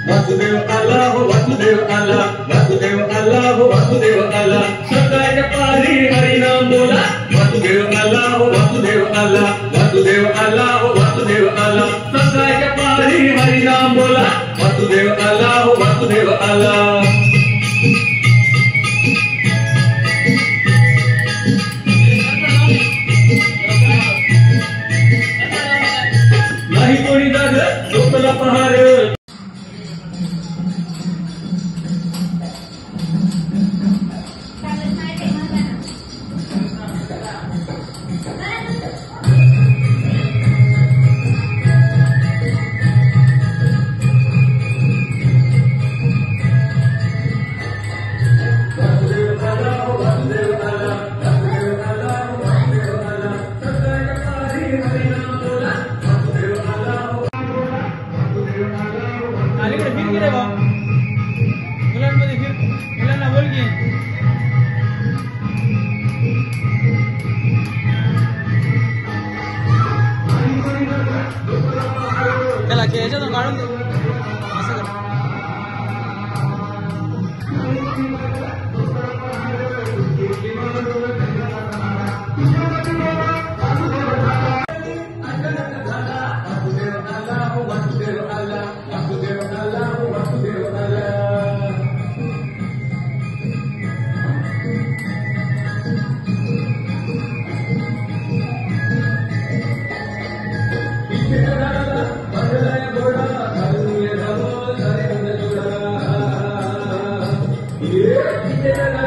वासुदेव आला हो वासुदेव आला, वासुदेव आला हो वासुदेव आला, सकाळच्या पारी हरिनाम बोला. वासुदेव आला हो वासुदेव आला, वासुदेव आला हो वासुदेव आला, सकाळच्या पारी हरिनाम बोला. वासुदेव आला हो वासुदेव आला. नाही कोणी जाग लोकला पहार. अलीकडे फिर गेले बा मुलांमध्ये फिर मुलांना बोल की त्याला याच्यातून काढून दे असं कर. Yeah.